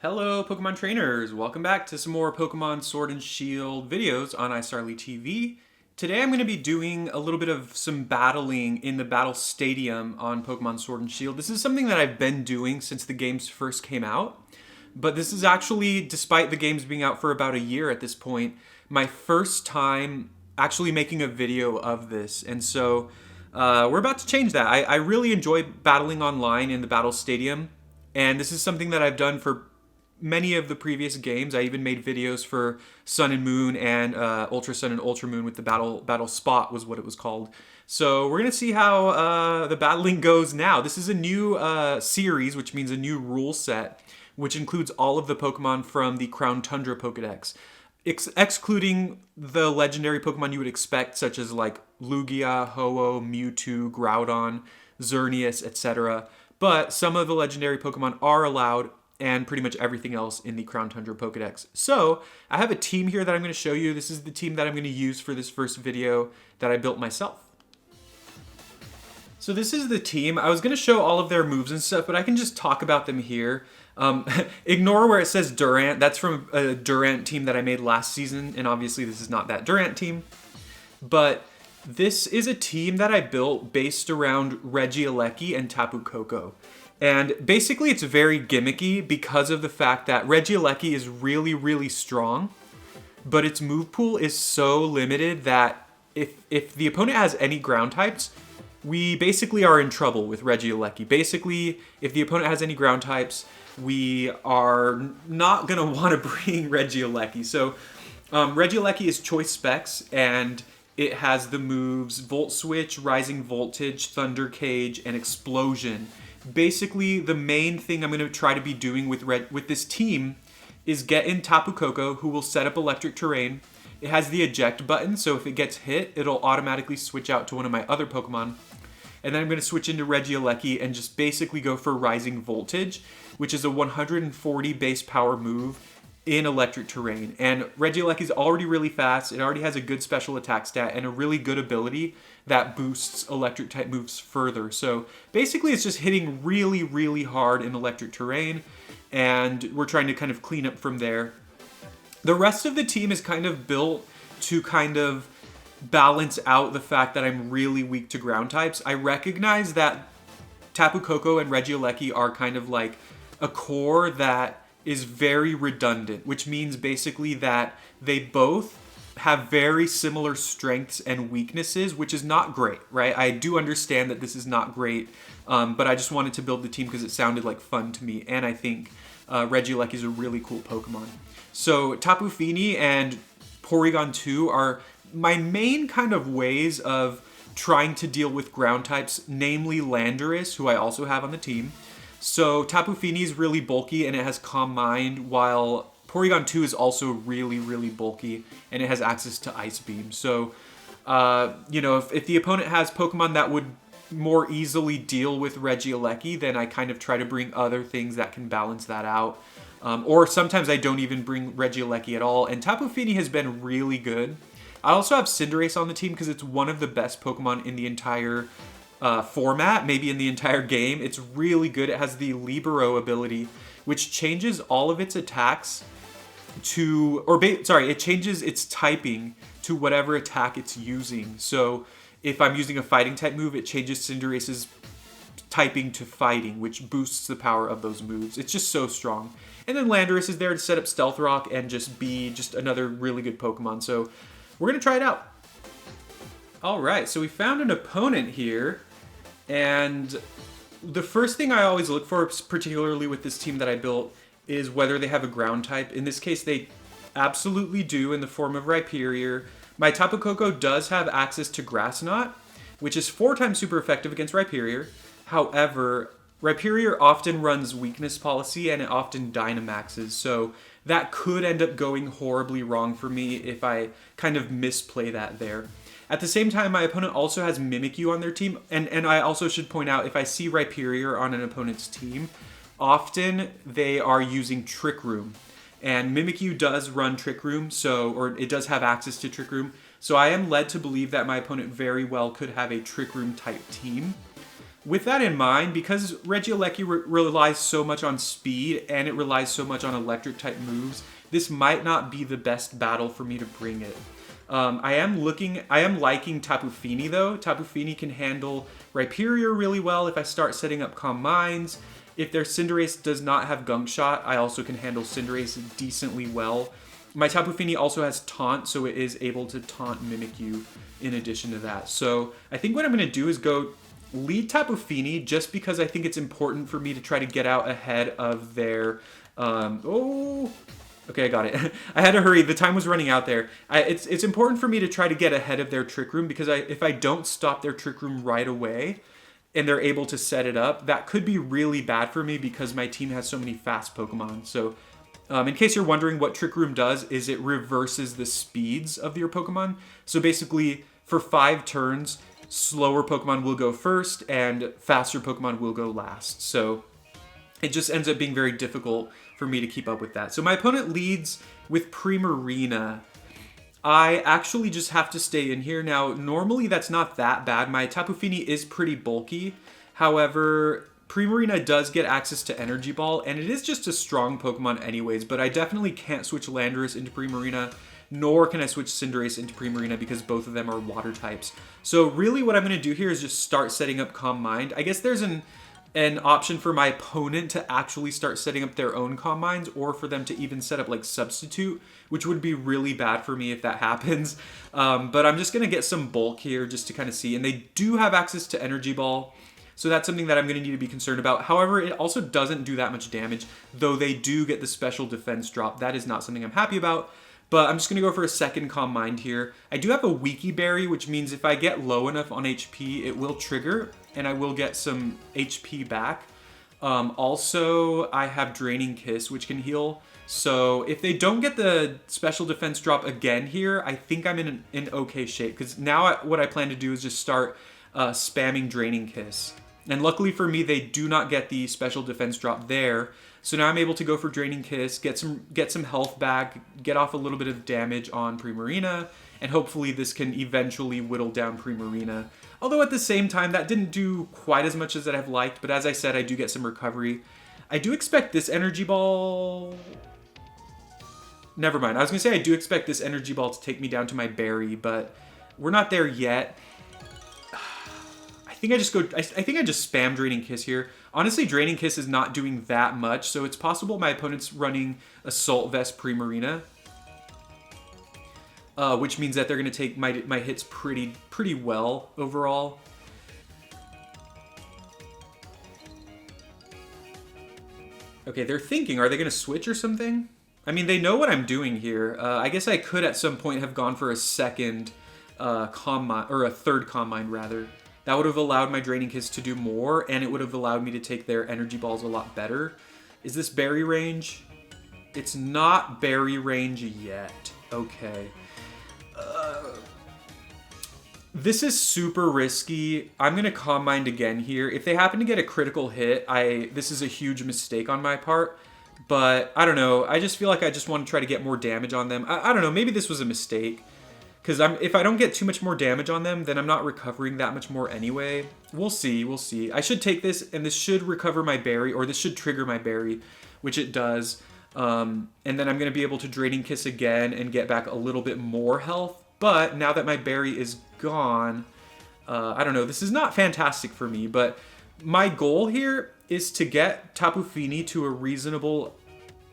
Hello Pokemon trainers, welcome back to some more Pokemon Sword and Shield videos on iStarly TV. Today I'm going to be doing a little bit of some battling in the Battle Stadium on Pokemon Sword and Shield. This is something that I've been doing since the games first came out, but this is actually, despite the games being out for about a year at this point, my first time actually making a video of this, and so we're about to change that. I really enjoy battling online in the Battle Stadium, and this is something that I've done for many of the previous games. I even made videos for Sun and Moon and Ultra Sun and Ultra Moon with the Battle Spot was what it was called. So we're going to see how the battling goes now. This is a new series, which means a new rule set, which includes all of the Pokemon from the Crown Tundra Pokedex, excluding the legendary Pokemon you would expect, such as like Lugia, Ho-Oh, Mewtwo, Groudon, Xerneas, etc. But some of the legendary Pokemon are allowed, and pretty much everything else in the Crown Tundra Pokedex. So I have a team here that I'm going to show you. This is the team that I'm going to use for this first video that I built myself. So this is the team. I was going to show all of their moves and stuff, but I can just talk about them here. Ignore where it says Durant. That's from a Durant team that I made last season, and obviously this is not that Durant team. But this is a team that I built based around Regieleki and Tapu Koko. And basically it's very gimmicky because of the fact that Regieleki is really, really strong, but its move pool is so limited that if the opponent has any ground types, we basically are in trouble with Regieleki. Basically, if the opponent has any ground types, we are not going to want to bring Regieleki. So Regieleki is choice specs, and it has the moves Volt Switch, Rising Voltage, Thunder Cage, and Explosion. Basically, the main thing I'm going to try to be doing with this team is get in Tapu Koko, who will set up electric terrain. It has the eject button, so if it gets hit, it'll automatically switch out to one of my other Pokemon. And then I'm going to switch into Regieleki and just basically go for Rising Voltage, which is a 140 base power move in electric terrain. And Regieleki is already really fast. It already has a good special attack stat and a really good ability that boosts electric type moves further. So basically it's just hitting really, really hard in electric terrain, and we're trying to kind of clean up from there. The rest of the team is kind of built to kind of balance out the fact that I'm really weak to ground types. I recognize that Tapu Koko and Regieleki are kind of like a core that is very redundant, which means basically that they both have very similar strengths and weaknesses, which is not great, right? I do understand that this is not great, but I just wanted to build the team because it sounded like fun to me, and I think Regieleki is a really cool Pokemon. So Tapu Fini and Porygon 2 are my main kind of ways of trying to deal with ground types, namely Landorus, who I also have on the team. So Tapu Fini is really bulky and it has Calm Mind, while Porygon 2 is also really, really bulky and it has access to Ice Beam. So, if the opponent has Pokemon that would more easily deal with Regieleki, then I kind of try to bring other things that can balance that out. Or sometimes I don't even bring Regieleki at all. And Tapu Fini has been really good. I also have Cinderace on the team because it's one of the best Pokemon in the entire format, maybe in the entire game. It's really good. It has the Libero ability, which changes all of its attacks it changes its typing to whatever attack it's using. So if I'm using a fighting type move, it changes Cinderace's typing to fighting, which boosts the power of those moves. It's just so strong. And then Landorus is there to set up Stealth Rock and just be just another really good Pokemon. So we're going to try it out. All right, so we found an opponent here. And the first thing I always look for, particularly with this team that I built, is whether they have a ground type. In this case, they absolutely do in the form of Rhyperior. My Tapu Koko does have access to Grass Knot, which is 4 times super effective against Rhyperior. However, Rhyperior often runs weakness policy and it often Dynamaxes, so that could end up going horribly wrong for me if I kind of misplay that there. At the same time, my opponent also has Mimikyu on their team, and I also should point out, if I see Rhyperior on an opponent's team, often they are using Trick Room. And Mimikyu does run Trick Room, or it does have access to Trick Room, so I am led to believe that my opponent very well could have a Trick Room type team. with that in mind, because Regieleki relies so much on speed and it relies so much on electric type moves, this might not be the best battle for me to bring it. I am liking Tapu Fini though. Tapu Fini can handle Rhyperior really well if I start setting up Calm Minds. If their Cinderace does not have Gunk Shot, I also can handle Cinderace decently well. My Tapu Fini also has Taunt, so it is able to Taunt Mimikyu in addition to that. So I think what I'm going to do is go lead Tapu Fini just because I think it's important for me to try to get out ahead of their... Okay, I got it. I had to hurry. The time was running out there. It's important for me to try to get ahead of their Trick Room because if I don't stop their Trick Room right away and they're able to set it up, that could be really bad for me because my team has so many fast Pokemon. So in case you're wondering what Trick Room does is it reverses the speeds of your Pokemon. So basically for 5 turns, slower Pokemon will go first and faster Pokemon will go last. So it just ends up being very difficult for me to keep up with that. So my opponent leads with Primarina. I actually just have to stay in here. Now, normally that's not that bad. My Tapu Fini is pretty bulky. However, Primarina does get access to Energy Ball, and it is just a strong Pokemon anyways, but I definitely can't switch Landorus into Primarina, nor can I switch Cinderace into Primarina because both of them are water types. So really what I'm going to do here is just start setting up Calm Mind. I guess there's an option for my opponent to actually start setting up their own Calm Minds or for them to even set up like Substitute, which would be really bad for me if that happens. But I'm just going to get some bulk here just to kind of see. And they do have access to Energy Ball, so that's something that I'm going to need to be concerned about. However, it also doesn't do that much damage, though they do get the special defense drop. That is not something I'm happy about. But I'm just going to go for a second Calm Mind here. I do have a Wiki Berry, which means if I get low enough on HP, it will trigger, and I will get some HP back. Also, I have Draining Kiss, which can heal. So if they don't get the special defense drop again here, I think I'm in okay shape. Because now what I plan to do is just start spamming Draining Kiss. And luckily for me, they do not get the special defense drop there. So now I'm able to go for Draining Kiss, get some health back, get off a little bit of damage on Primarina, and hopefully this can eventually whittle down Primarina. Although at the same time, that didn't do quite as much as I've liked, but as I said, I do get some recovery. I do expect this Energy Ball... Never mind. I was going to say I do expect this Energy Ball to take me down to my berry, but we're not there yet. I think I just spam Draining Kiss here. Honestly, Draining Kiss is not doing that much, so it's possible my opponent's running Assault Vest Primarina. Which means that they're going to take my hits pretty well overall. Okay, they're thinking, are they going to switch or something? I mean, they know what I'm doing here. I guess I could at some point have gone for a second Calm Mind, or a third Calm Mind rather. That would have allowed my Draining Kiss to do more, and it would have allowed me to take their Energy Balls a lot better. Is this berry range? It's not berry range yet. Okay. This is super risky. I'm going to Calm Mind again here. If they happen to get a critical hit, this is a huge mistake on my part. But I don't know. I just feel like I just want to try to get more damage on them. I don't know. Maybe this was a mistake. Because if I don't get too much more damage on them, then I'm not recovering that much more anyway. We'll see, we'll see. I should take this, and this should recover my berry, or this should trigger my berry, which it does. And then I'm going to be able to Draining Kiss again and get back a little bit more health. But now that my berry is gone, I don't know, this is not fantastic for me, but my goal here is to get Tapu Fini to a reasonable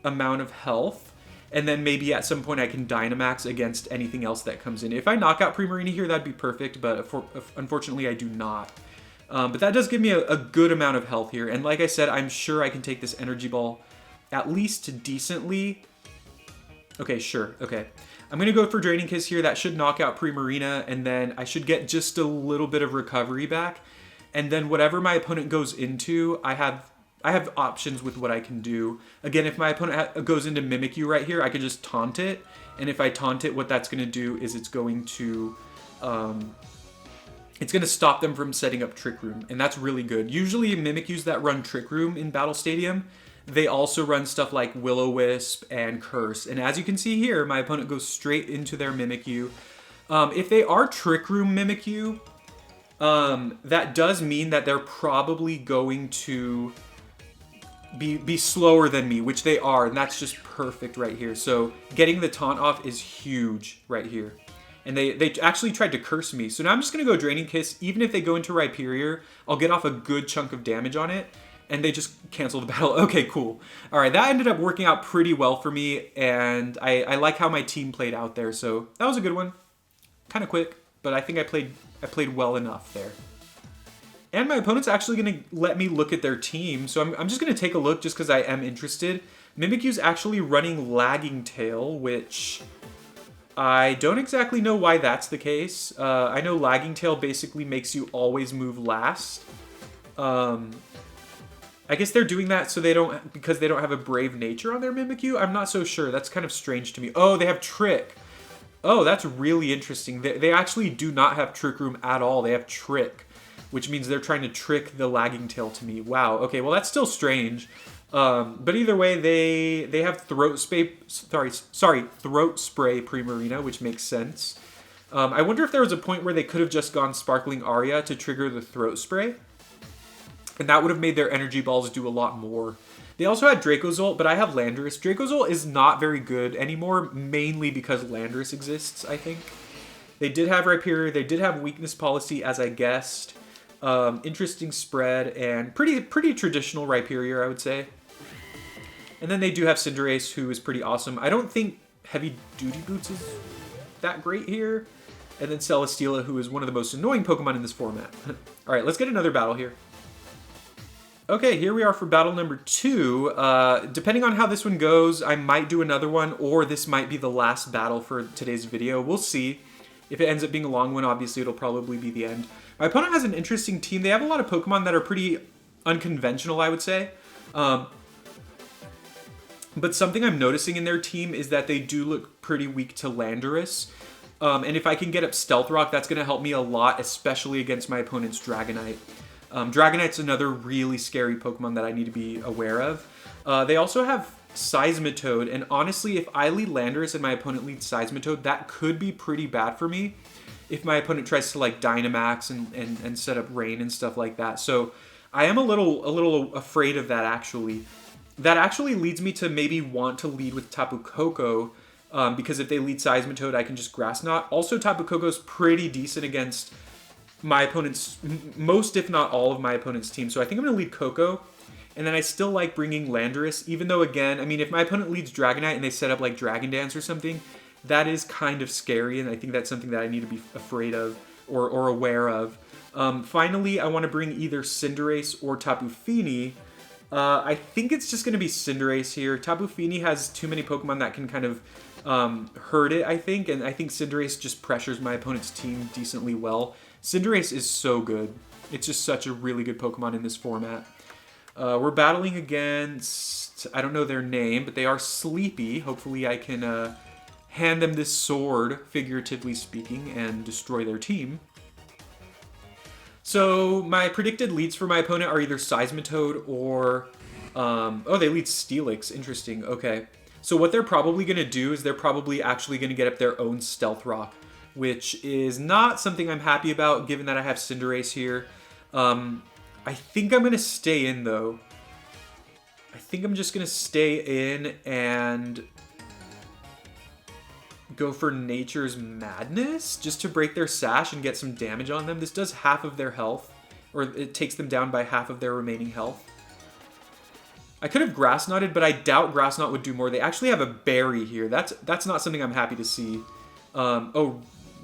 amount of health. And then maybe at some point I can Dynamax against anything else that comes in. If I knock out Primarina here, that'd be perfect, but unfortunately I do not. But that does give me a good amount of health here. And like I said, I'm sure I can take this Energy Ball at least decently. Okay, sure, okay. I'm going to go for Draining Kiss here. That should knock out Primarina, and then I should get just a little bit of recovery back. And then whatever my opponent goes into, I have options with what I can do. Again, if my opponent goes into Mimikyu right here, I could just taunt it. And if I taunt it, what that's going to do is it's going to stop them from setting up Trick Room. And that's really good. Usually Mimikyus that run Trick Room in Battle Stadium, they also run stuff like Will-O-Wisp and Curse. And as you can see here, my opponent goes straight into their Mimikyu. If they are Trick Room Mimikyu, that does mean that they're probably going to be slower than me, which they are, and that's just perfect right here. So getting the taunt off is huge right here. And they actually tried to curse me. So now I'm just going to go Draining Kiss. Even if they go into Rhyperior, I'll get off a good chunk of damage on it. And they just cancel the battle. Okay, cool. All right, that ended up working out pretty well for me. And I like how my team played out there. So that was a good one. Kind of quick, but I think I played well enough there. And my opponent's actually going to let me look at their team. So I'm just going to take a look just because I am interested. Mimikyu's actually running Lagging Tail, which I don't exactly know why that's the case. I know Lagging Tail basically makes you always move last. I guess they're doing that so because they don't have a Brave Nature on their Mimikyu. I'm not so sure. That's kind of strange to me. Oh, they have Trick. Oh, that's really interesting. They actually do not have Trick Room at all. They have Trick, which means they're trying to trick the Lagging Tail to me. Wow. Okay, well, that's still strange. But either way, they have Throat Spray. Throat Spray Primarina, which makes sense. I wonder if there was a point where they could have just gone Sparkling Aria to trigger the Throat Spray, and that would have made their Energy Balls do a lot more. They also had Dracozolt, but I have Landorus. Dracozolt is not very good anymore, mainly because Landorus exists, I think. They did have Rhyperior. They did have Weakness Policy, as I guessed. Interesting spread, and pretty traditional Rhyperior, I would say. And then they do have Cinderace, who is pretty awesome. I don't think Heavy Duty Boots is that great here. And then Celesteela, who is one of the most annoying Pokemon in this format. All right, let's get another battle here. Okay, here we are for battle number 2. Depending on how this one goes, I might do another one, or this might be the last battle for today's video. We'll see. If it ends up being a long one, obviously it'll probably be the end. My opponent has an interesting team. They have a lot of Pokemon that are pretty unconventional, I would say. But something I'm noticing in their team is that they do look pretty weak to Landorus. And if I can get up Stealth Rock, that's going to help me a lot, especially against my opponent's Dragonite. Dragonite's another really scary Pokemon that I need to be aware of. They also have Seismitoad, and honestly, if I lead Landorus and my opponent leads Seismitoad, that could be pretty bad for me if my opponent tries to like Dynamax and set up Rain and stuff like that. So I am a little afraid of that, actually. That actually leads me to maybe want to lead with Tapu Koko, because if they lead Seismitoad, I can just Grass Knot. Also, Tapu Koko's pretty decent against my opponent's, most if not all of my opponent's team. So I think I'm going to lead Koko. And then I still like bringing Landorus, even though, again, I mean, if my opponent leads Dragonite and they set up like Dragon Dance or something, that is kind of scary, and I think that's something that I need to be afraid of or aware of. Finally, I want to bring either Cinderace or Tapu Fini. I think it's just going to be Cinderace here. Tapu Fini has too many Pokemon that can kind of hurt it, I think, and I think Cinderace just pressures my opponent's team decently well. Cinderace is so good. It's just such a really good Pokemon in this format. We're battling against, I don't know their name, but they are Sleepy. Hopefully I can hand them this sword, figuratively speaking, and destroy their team. So my predicted leads for my opponent are either Seismitoad or, oh, they lead Steelix. Interesting. Okay. So what they're probably going to do is they're probably actually going to get up their own Stealth Rock, which is not something I'm happy about, given that I have Cinderace here. I think I'm going to stay in, though. I think I'm just going to stay in and go for Nature's Madness, just to break their Sash and get some damage on them. This does half of their health, or it takes them down by half of their remaining health. I could have Grass Knotted, but I doubt Grass Knot would do more. They actually have a Berry here. That's not something I'm happy to see. Oh,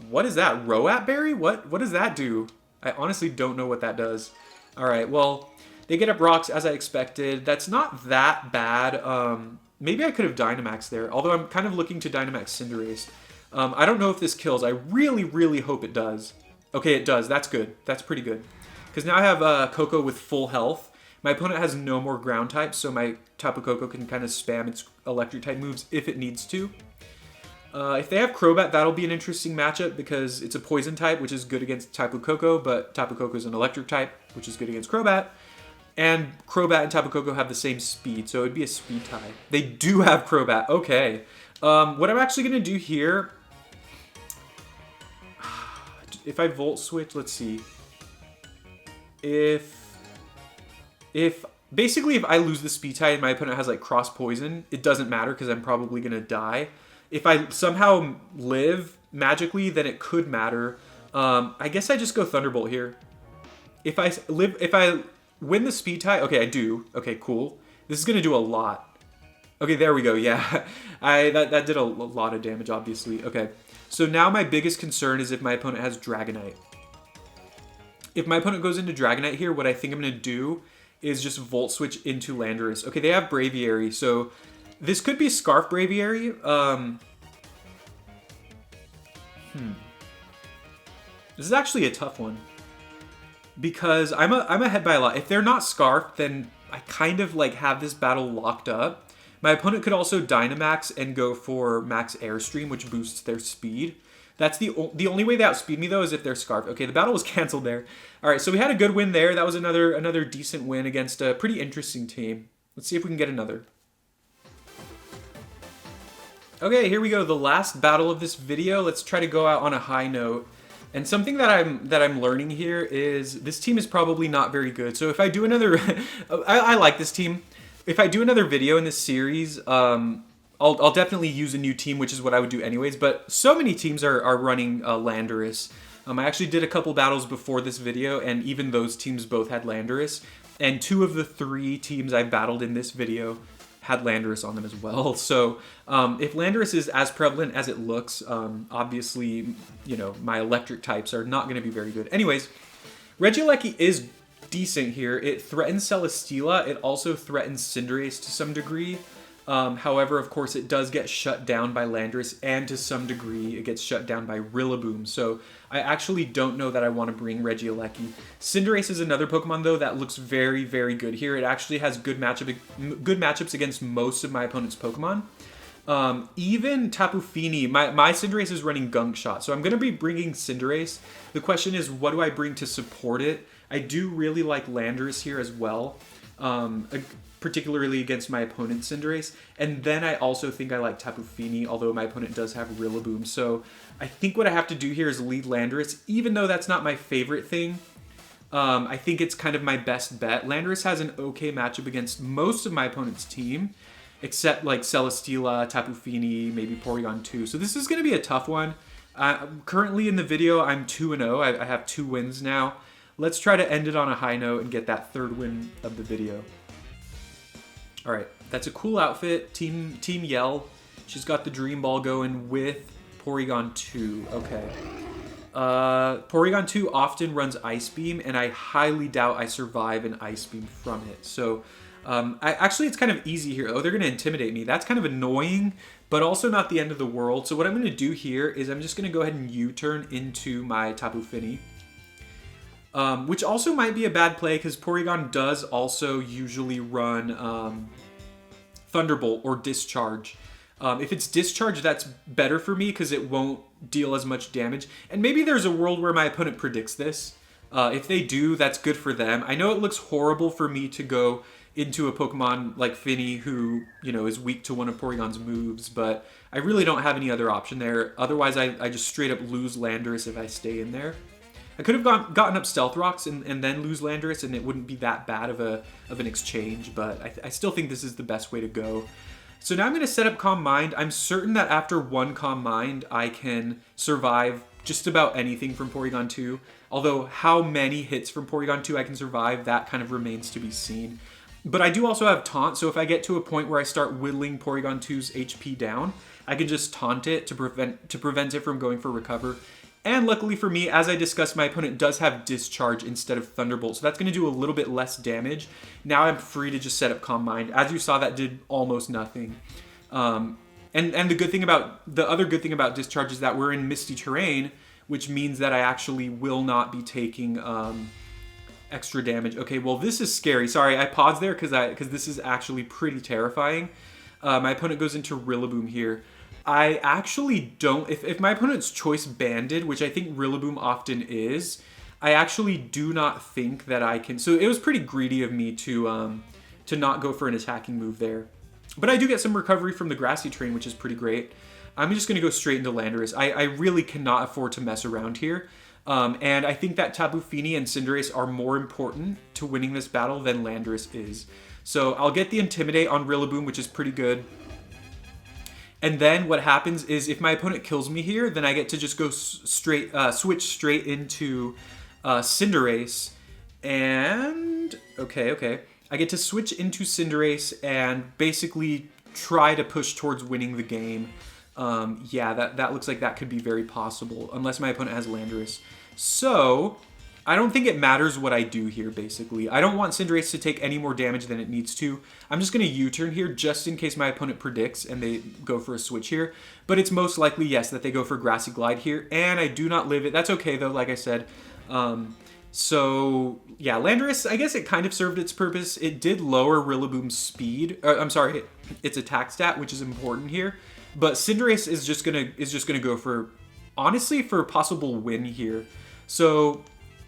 what is that? Roat Berry? What does that do? I honestly don't know what that does. Alright, well, they get up rocks as I expected. That's not that bad. Maybe I could have Dynamax there, although I'm kind of looking to Dynamax Cinderace. I don't know if this kills. I really, really hope it does. Okay, it does. That's good. That's pretty good. Because now I have Koko with full health. My opponent has no more ground types, so my Tapu Koko can kind of spam its electric type moves if it needs to. If they have Crobat, that'll be an interesting matchup because it's a poison type, which is good against Tapu Koko, but Tapu Koko is an electric type, which is good against Crobat. And Crobat and Tapu Koko have the same speed, so it'd be a speed tie. They do have Crobat. Okay. What I'm actually going to do here, if I Volt Switch, let's see. if basically if I lose the speed tie and my opponent has like cross poison, it doesn't matter because I'm probably gonna die. If I somehow live magically, then it could matter. I guess I just go Thunderbolt here. If I win the speed tie, okay, I do. Okay, cool. This is gonna do a lot. Okay, there we go. Yeah, that did a lot of damage, obviously. Okay, so now my biggest concern is if my opponent has Dragonite. If my opponent goes into Dragonite here, what I think I'm gonna do is just Volt Switch into Landorus. Okay, they have Braviary, so this could be Scarf Braviary. This is actually a tough one because I'm ahead by a lot. If they're not Scarf, then I kind of like have this battle locked up. My opponent could also Dynamax and go for Max Airstream, which boosts their speed. That's the only way they outspeed me, though, is if they're Scarf. Okay, the battle was canceled there. All right, so we had a good win there. That was another decent win against a pretty interesting team. Let's see if we can get another. Okay, here we go. The last battle of this video. Let's try to go out on a high note. And something that I'm learning here is this team is probably not very good. So if I do another, I like this team. If I do another video in this series, I'll definitely use a new team, which is what I would do anyways, but so many teams are running Landorus. I actually did a couple battles before this video, and even those teams both had Landorus, and 2 of the 3 teams I battled in this video had Landorus on them as well. So if Landorus is as prevalent as it looks, obviously, you know, my electric types are not going to be very good. Anyways, Regieleki is decent here. It threatens Celesteela. It also threatens Cinderace to some degree. However, of course, it does get shut down by Landorus, and to some degree, it gets shut down by Rillaboom. So I actually don't know that I want to bring Regieleki. Cinderace is another Pokemon, though, that looks very, very good here. It actually has good matchups against most of my opponent's Pokemon. Even Tapu Fini, my Cinderace is running Gunk Shot, so I'm going to be bringing Cinderace. The question is, what do I bring to support it? I do really like Landorus here as well. Particularly against my opponent Cinderace. And then I also think I like Tapu Fini, although my opponent does have Rillaboom. So I think what I have to do here is lead Landorus, even though that's not my favorite thing. I think it's kind of my best bet. Landorus has an okay matchup against most of my opponent's team, except like Celesteela, Tapu Fini, maybe Porygon 2. So this is going to be a tough one. Currently in the video, I'm 2-0. I have 2 wins now. Let's try to end it on a high note and get that 3rd win of the video. All right, that's a cool outfit. Team Yell. She's got the Dream Ball going with Porygon 2. Okay. Porygon 2 often runs Ice Beam, and I highly doubt I survive an Ice Beam from it. So, actually, it's kind of easy here. Oh, they're going to Intimidate me. That's kind of annoying, but also not the end of the world. So what I'm going to do here is I'm just going to go ahead and U-turn into my Tapu Fini. Which also might be a bad play because Porygon does also usually run Thunderbolt or Discharge. If it's Discharge, that's better for me because it won't deal as much damage. And maybe there's a world where my opponent predicts this. If they do, that's good for them. I know it looks horrible for me to go into a Pokemon like Fini who, you know, is weak to one of Porygon's moves, but I really don't have any other option there. Otherwise, I just straight up lose Landorus if I stay in there. I could have gotten up Stealth Rocks and then lose Landorus, and it wouldn't be that bad of an exchange, but I still think this is the best way to go. So now I'm going to set up Calm Mind. I'm certain that after 1 Calm Mind, I can survive just about anything from Porygon 2. Although how many hits from Porygon 2 I can survive, that kind of remains to be seen. But I do also have Taunt, so if I get to a point where I start whittling Porygon 2's HP down, I can just taunt it to prevent it from going for Recover. And luckily for me, as I discussed, my opponent does have Discharge instead of Thunderbolt, so that's going to do a little bit less damage. Now I'm free to just set up Calm Mind. As you saw, that did almost nothing. And the other good thing about Discharge is that we're in Misty Terrain, which means that I actually will not be taking extra damage. Okay, well this is scary. Sorry, I paused there because this is actually pretty terrifying. My opponent goes into Rillaboom here. I actually don't, if my opponent's Choice Banded, which I think Rillaboom often is, I actually do not think that I can, so it was pretty greedy of me to not go for an attacking move there. But I do get some recovery from the Grassy Terrain, which is pretty great. I'm just going to go straight into Landorus. I really cannot afford to mess around here. And I think that Tapu Fini and Cinderace are more important to winning this battle than Landorus is. So I'll get the Intimidate on Rillaboom, which is pretty good. And then what happens is if my opponent kills me here, then I get to just go straight, switch straight into Cinderace. And, okay. I get to switch into Cinderace and basically try to push towards winning the game. Yeah, that looks like that could be very possible, unless my opponent has Landorus. So, I don't think it matters what I do here, basically. I don't want Cinderace to take any more damage than it needs to. I'm just going to U-turn here just in case my opponent predicts and they go for a switch here. But it's most likely, yes, that they go for Grassy Glide here. And I do not live it. That's okay, though, like I said. So, yeah, Landorus, I guess it kind of served its purpose. It did lower Rillaboom's speed. I'm sorry, its attack stat, which is important here. But Cinderace is just gonna go for, honestly, for a possible win here. So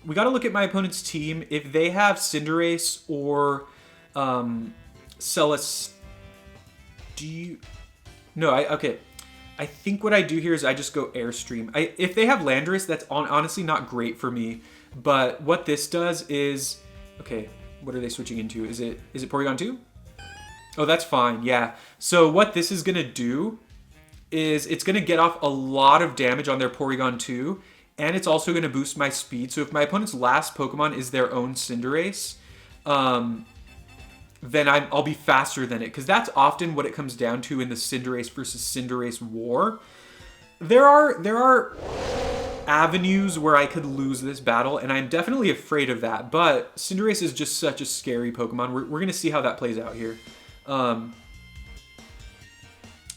we got to look at my opponent's team. If they have Cinderace or Celeste, okay. I think what I do here is I just go Airstream. If they have Landorus, that's honestly not great for me. But what this does is, okay, what are they switching into? Is it Porygon 2? Oh, that's fine. Yeah. So what this is gonna do is it's gonna get off a lot of damage on their Porygon 2. And it's also going to boost my speed. So if my opponent's last Pokemon is their own Cinderace, then I'll be faster than it. Because that's often what it comes down to in the Cinderace versus Cinderace war. There are avenues where I could lose this battle, and I'm definitely afraid of that. But Cinderace is just such a scary Pokemon. We're going to see how that plays out here.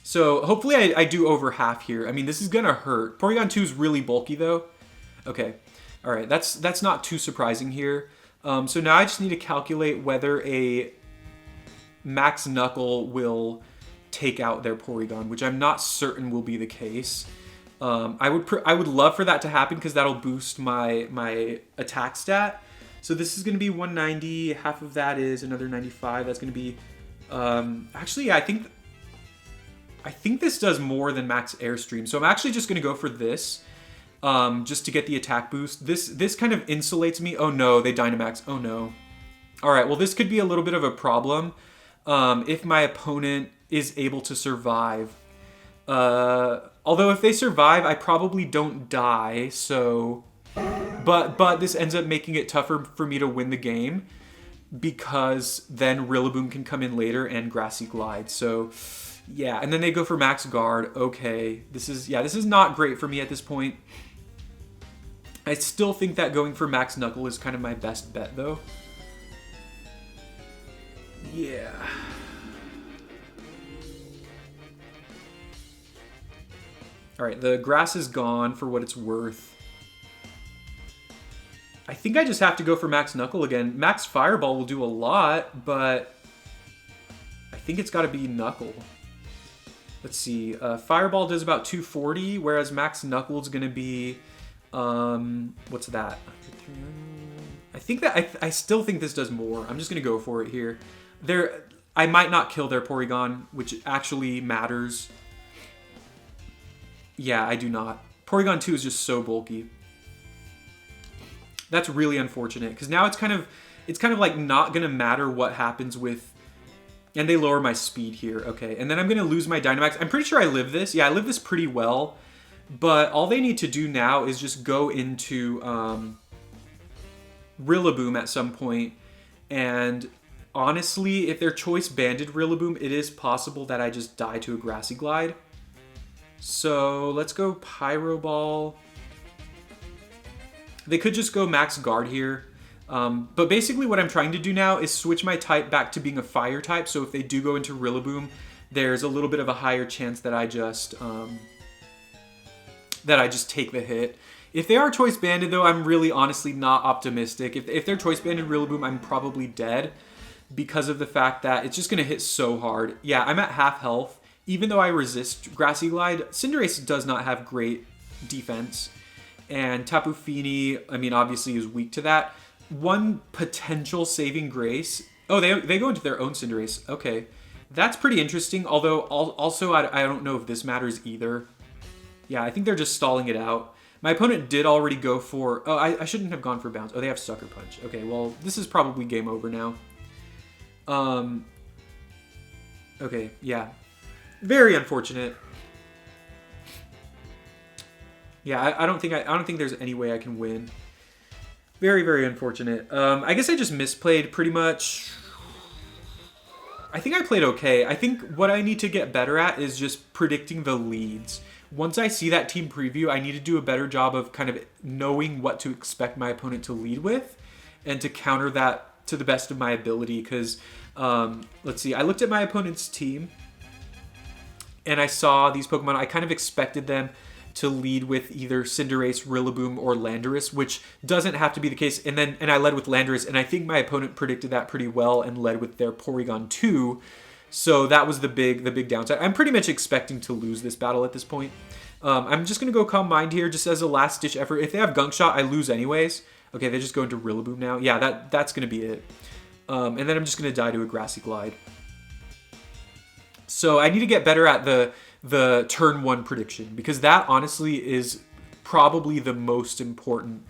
So hopefully I do over half here. I mean, this is going to hurt. Porygon 2 is really bulky, though. Okay. All right. That's not too surprising here. So now I just need to calculate whether a Max Knuckle will take out their Porygon, which I'm not certain will be the case. I would love for that to happen because that'll boost my attack stat. So this is going to be 190. Half of that is another 95. That's going to be... actually, yeah, I think this does more than Max Airstream. So I'm actually just going to go for this just to get the attack boost. This kind of insulates me. Oh no, they Dynamax. Oh no. All right, well, this could be a little bit of a problem if my opponent is able to survive. Although if they survive, I probably don't die. So, but this ends up making it tougher for me to win the game because then Rillaboom can come in later and Grassy Glide. So... yeah, and then they go for Max Guard. Okay, this is not great for me at this point. I still think that going for Max Knuckle is kind of my best bet, though. Yeah. All right, the grass is gone for what it's worth. I think I just have to go for Max Knuckle again. Max Fireball will do a lot, but I think it's got to be Knuckle. Let's see. Fireball does about 240, whereas Max Knuckle is going to be... what's that? I think that... I still think this does more. I'm just going to go for it here. I might not kill their Porygon, which actually matters. Yeah, I do not. Porygon 2 is just so bulky. That's really unfortunate, because now it's kind of like not going to matter what happens with... and they lower my speed here. Okay, and then I'm going to lose my Dynamax. I'm pretty sure I live this. Yeah, I live this pretty well. But all they need to do now is just go into Rillaboom at some point. And honestly, if they're Choice Banded Rillaboom, it is possible that I just die to a Grassy Glide. So let's go Pyro Ball. They could just go Max Guard here. But basically what I'm trying to do now is switch my type back to being a fire type. So if they do go into Rillaboom, there's a little bit of a higher chance that I just take the hit. If they are Choice Banded, though, I'm really honestly not optimistic. If they're Choice Banded Rillaboom, I'm probably dead because of the fact that it's just going to hit so hard. Yeah, I'm at half health. Even though I resist Grassy Glide, Cinderace does not have great defense. And Tapu Fini, I mean, obviously is weak to that. One potential saving grace... oh, they go into their own Cinderace. Okay. That's pretty interesting, although also I don't know if this matters either. Yeah, I think they're just stalling it out. My opponent did already go for... Oh, I shouldn't have gone for bounce. Oh, they have Sucker Punch. Okay, well, this is probably game over now. Okay, yeah. Very unfortunate. Yeah, I don't think there's any way I can win. Very, very unfortunate. I guess I just misplayed pretty much. I think I played okay. I think what I need to get better at is just predicting the leads. Once I see that team preview, I need to do a better job of kind of knowing what to expect my opponent to lead with and to counter that to the best of my ability. Because, let's see, I looked at my opponent's team and I saw these Pokemon. I kind of expected them to lead with either Cinderace, Rillaboom, or Landorus, which doesn't have to be the case. And I led with Landorus, and I think my opponent predicted that pretty well and led with their Porygon 2. So that was the big downside. I'm pretty much expecting to lose this battle at this point. I'm just going to go Calm Mind here just as a last-ditch effort. If they have Gunk Shot, I lose anyways. Okay, they just go into Rillaboom now. Yeah, that's going to be it. And then I'm just going to die to a Grassy Glide. So I need to get better at the turn 1 prediction, because that honestly is probably the most important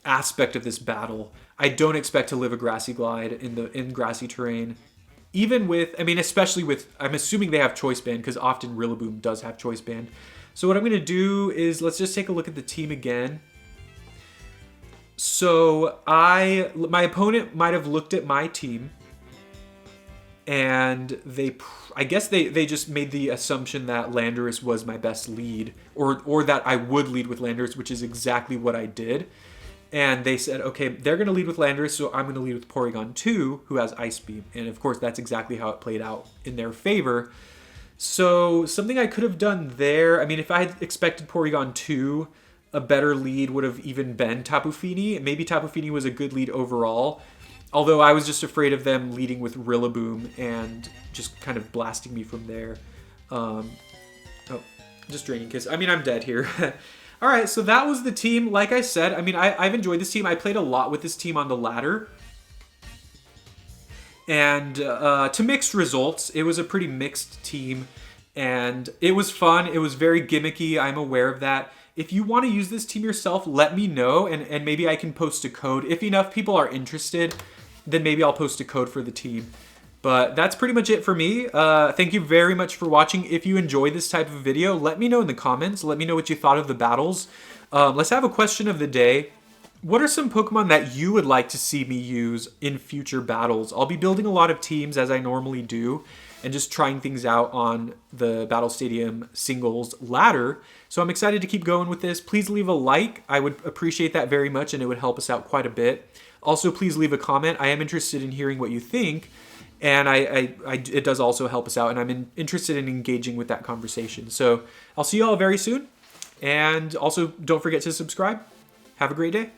aspect of this battle. I don't expect to live a Grassy Glide in grassy terrain. Even with, I mean, especially with, I'm assuming they have Choice Band, because often Rillaboom does have Choice Band. So what I'm going to do is, let's just take a look at the team again. So my opponent might have looked at my team, and I guess they just made the assumption that Landorus was my best lead, or that I would lead with Landorus, which is exactly what I did. And they said, okay, they're going to lead with Landorus, so I'm going to lead with Porygon 2, who has Ice Beam. And of course, that's exactly how it played out in their favor. So something I could have done there, I mean, if I had expected Porygon 2, a better lead would have even been Tapu Fini. Maybe Tapu Fini was a good lead overall. Although I was just afraid of them leading with Rillaboom and just kind of blasting me from there. Oh, just Draining Kiss. I mean, I'm dead here. All right, so that was the team. Like I said, I mean, I've enjoyed this team. I played a lot with this team on the ladder. And to mixed results, it was a pretty mixed team. And it was fun. It was very gimmicky. I'm aware of that. If you want to use this team yourself, let me know. And maybe I can post a code. If enough people are interested, then maybe I'll post a code for the team. But that's pretty much it for me. Thank you very much for watching. If you enjoyed this type of video, let me know in the comments. Let me know what you thought of the battles. Let's have a question of the day. What are some Pokemon that you would like to see me use in future battles? I'll be building a lot of teams as I normally do, and just trying things out on the Battle Stadium singles ladder. So I'm excited to keep going with this. Please leave a like. I would appreciate that very much, and it would help us out quite a bit. Also, please leave a comment. I am interested in hearing what you think. And it does also help us out, and I'm interested in engaging with that conversation. So I'll see you all very soon. And also, don't forget to subscribe. Have a great day.